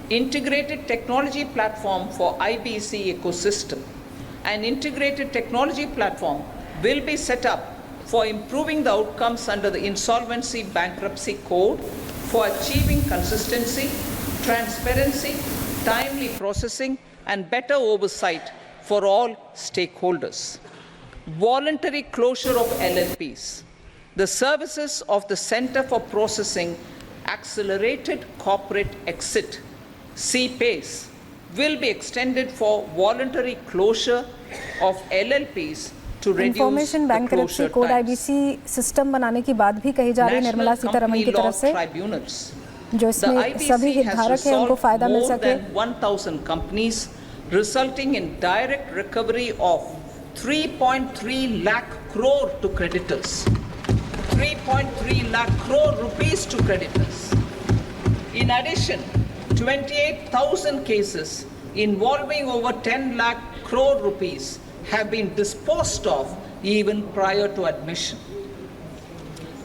integrated technology platform for IBC ecosystem. An integrated technology platform will be set up for improving the outcomes under the Insolvency Bankruptcy Code for achieving consistency, transparency, timely processing, and better oversight for all stakeholders. Voluntary closure of LLPs. The services of the Center for Processing Accelerated Corporate Exit, CPACE, will be extended for voluntary closure of LLPs to reduce information bankruptcy code IBC system बनाने की बात भी कही जा रही है निर्मला सीतारमण की तरफ से, जो इसमें सभी हितधारक हैं उनको फायदा मिल सके। 1,000 companies, resulting in direct recovery of 3.3 lakh crore to creditors. 3.3 lakh crore rupees to creditors. In addition, 28,000 cases involving over 10 lakh crore rupees have been disposed of even prior to admission.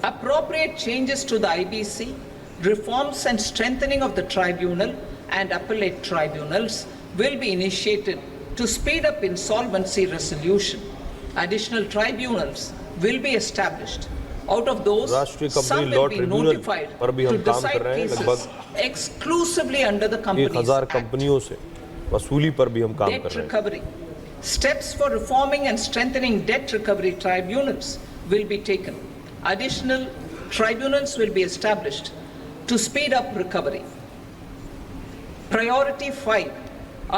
Appropriate changes to the IBC, reforms and strengthening of the tribunal and appellate tribunals will be initiated to speed up insolvency resolution. Additional tribunals will be established. Out of those, some will be notified to decide cases exclusively under the Companies Act. कंपनियों से वसूली पर भी हम काम कर रहे हैं। Recovery. Steps for reforming and strengthening debt recovery tribunals will be taken. Additional tribunals will be established to speed up recovery. Priority 5,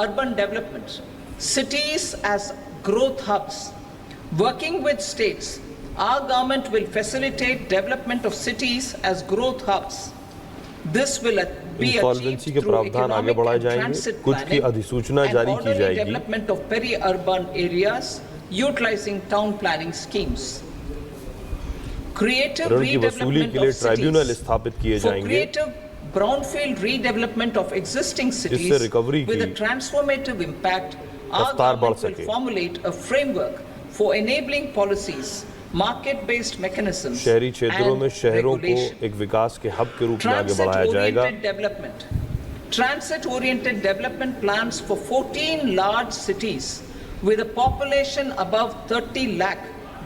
urban development. Cities as growth hubs. Working with states, our government will facilitate development of cities as growth hubs. This will be achieved through economic and transit planning and orderly development of peri-urban areas utilizing town planning schemes. Creative redevelopment of cities. For creative brownfield redevelopment of existing cities with a transformative impact, our government will formulate a framework for enabling policies, market-based mechanisms शहरी क्षेत्रों में शहरों को एक विकास के hub के रूप में आगे बढ़ाया जाएगा। Transit-oriented development plans for 14 large cities with a population above 30 lakh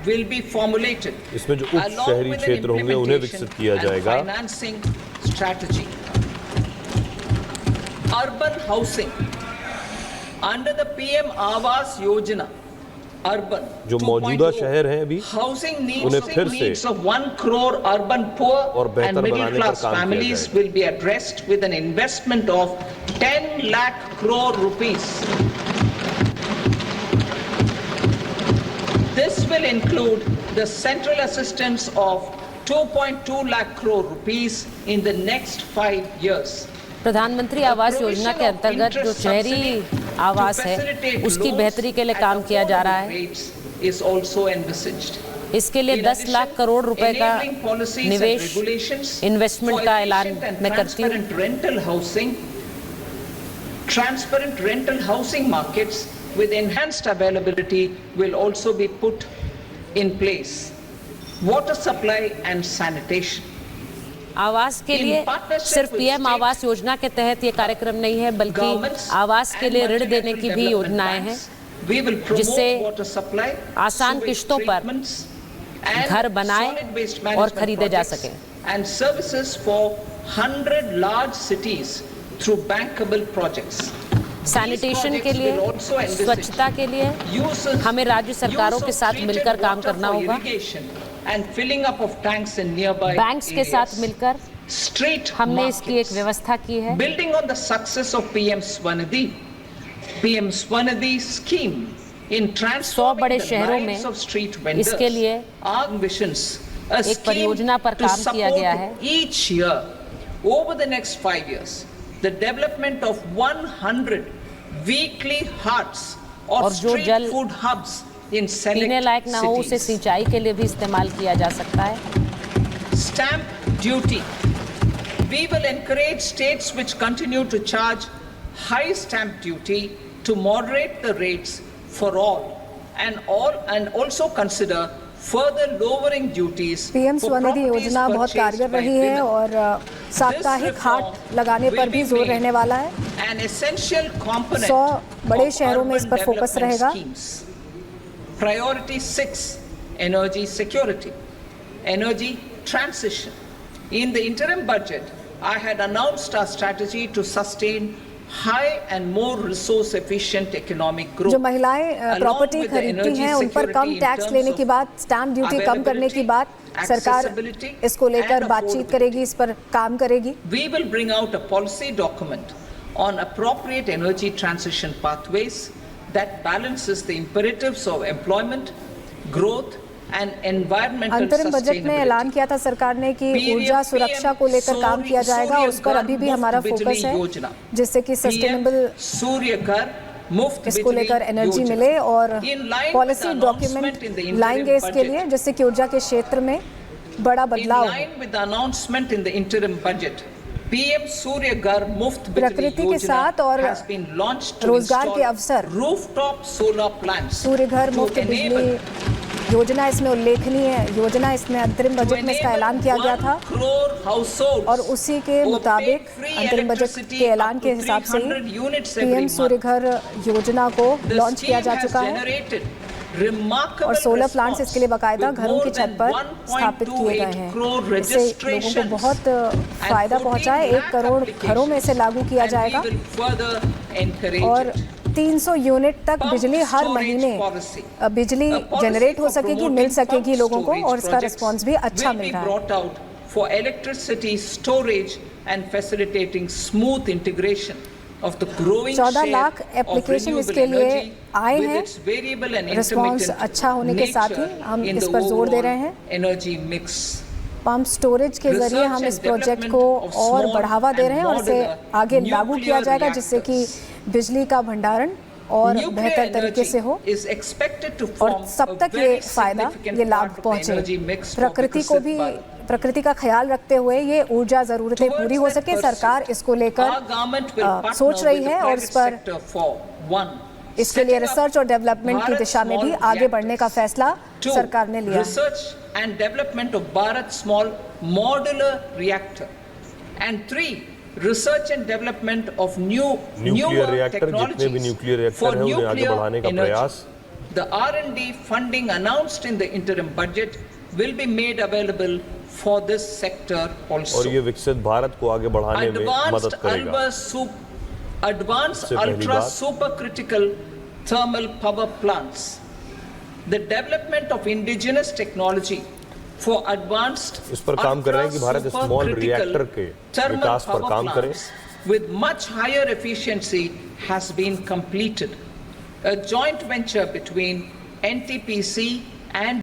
will be formulated. इसमें जो उच्च शहरी क्षेत्र होंगे उन्हें विकसित किया जाएगा। Financing strategy. Urban housing under the PM Awas Yojana. Urban जो मौजूदा शहर हैं अभी उन्हें फिर से 1 crore urban poor and middle class families will be addressed with an investment of 10 lakh crore rupees. This will include the central assistance of 2.2 lakh crore rupees in the next 5 years. प्रधानमंत्री आवास योजना के अंतर्गत जो शहरी आवास है उसकी बेहतरी के लिए काम किया जा रहा है। इसके लिए 10 लाख करोड़ रुपए का निवेश इन्वेस्टमेंट का ऐलान मैं करती हूँ। Transparent rental housing markets with enhanced availability will also be put in place. Water supply and sanitation. आवास के लिए सिर्फ पीएम आवास योजना के तहत ये कार्यक्रम नहीं है, बल्कि आवास के लिए ऋण देने की भी योजनाएं हैं, जिससे आसान किश्तों पर घर बनाए और खरीदे जा सके। And services for 100 large cities through bankable projects. Sanitation के लिए, स्वच्छता के लिए हमें राज्य सरकारों के साथ मिलकर काम करना होगा। बैंक्स के साथ मिलकर हमने इसकी एक व्यवस्था की है। Building on the success of PM Swanidhi scheme in transforming the lives of street vendors, इसके लिए our ambitions a एक परियोजना पर काम किया गया है। Each year over the next 5 years the development of 100 weekly huts or street food hubs in select पीने लायक ना हो उसे सिंचाई के लिए भी इस्तेमाल किया जा सकता है। Stamp duty. We will encourage states which continue to charge high stamp duty to moderate the rates for all and also consider further lowering duties. PM Svanidhi योजना बहुत कारगर रही है और साप्ताहिक हाट लगाने पर भी जोर रहने वाला है। 100 बड़े शहरों में इस पर फोकस रहेगा। Priority 6, energy security, energy transition. In the interim budget, I had announced our strategy to sustain high and more resource efficient economic growth. जो महिलाएं प्रॉपर्टी खरीदती हैं उन पर कम टैक्स लेने की बात, स्टैंप ड्यूटी कम करने की बात, सरकार इसको लेकर बातचीत करेगी, इस पर काम करेगी। We will bring out a policy document on appropriate energy transition pathways that balances the imperatives of employment, growth and environmental अंतरिम बजट में ऐलान किया था सरकार ने कि ऊर्जा सुरक्षा को लेकर काम किया जाएगा, उस पर अभी भी हमारा फोकस है, जिससे कि सस्टेनेबल इसको लेकर एनर्जी मिले और पॉलिसी डॉक्यूमेंट लाएंगे इसके लिए, जिससे कि ऊर्जा के क्षेत्र में बड़ा बदलाव प्रकृति के साथ और रोजगार के अवसर। सूर्य घर मुफ्त बिजली योजना इसमें उल्लेखनीय योजना, इसमें अंतरिम बजट में इसका ऐलान किया गया था और उसी के मुताबिक अंतरिम बजट के ऐलान के हिसाब से ही पीएम सूर्य घर योजना को लॉन्च किया जा चुका है और सोलर प्लांट्स इसके लिए बाकायदा घरों की छत पर स्थापित किए गए हैं। इससे लोगों को बहुत फायदा पहुंचा है। 1 करोड़ घरों में इसे लागू किया जाएगा और 300 यूनिट तक बिजली हर महीने बिजली जनरेट हो सकेगी, मिल सकेगी लोगों को और इसका रिस्पांस भी अच्छा मिल रहा है। For electricity storage and facilitating smooth integration of the growing 14 lakh application इसके लिए आए हैं। रिस्पांस अच्छा होने के साथ ही हम इस पर जोर दे रहे हैं। एनर्जी मिक्स पंप स्टोरेज के जरिए हम इस प्रोजेक्ट को और बढ़ावा दे रहे हैं और इसे आगे लागू किया जाएगा, जिससे कि बिजली का भंडारण और बेहतर तरीके से हो और सब तक ये फायदा, ये लाभ पहुंचे। प्रकृति का ख्याल रखते हुए ये ऊर्जा जरूरतें पूरी हो सके, सरकार इसको लेकर सोच रही है और इस पर इसके लिए रिसर्च और डेवलपमेंट की दिशा में भी आगे बढ़ने का फैसला सरकार ने लिया। Research and development of Bharat small modular reactor and 3 research and development of nuclear reactor, जितने भी न्यूक्लियर रिएक्टर हैं उन्हें आगे बढ़ाने का प्रयास। The R&D funding announced in the interim budget will be made available for this sector also. और ये विकसित भारत को आगे बढ़ाने में मदद करेगा। Advanced ultra supercritical thermal power plants, the development of indigenous technology for advanced इस पर काम कर रहे हैं कि भारत स्मॉल रिएक्टर के विकास पर काम करे with much higher efficiency has been completed. A joint venture between NTPC and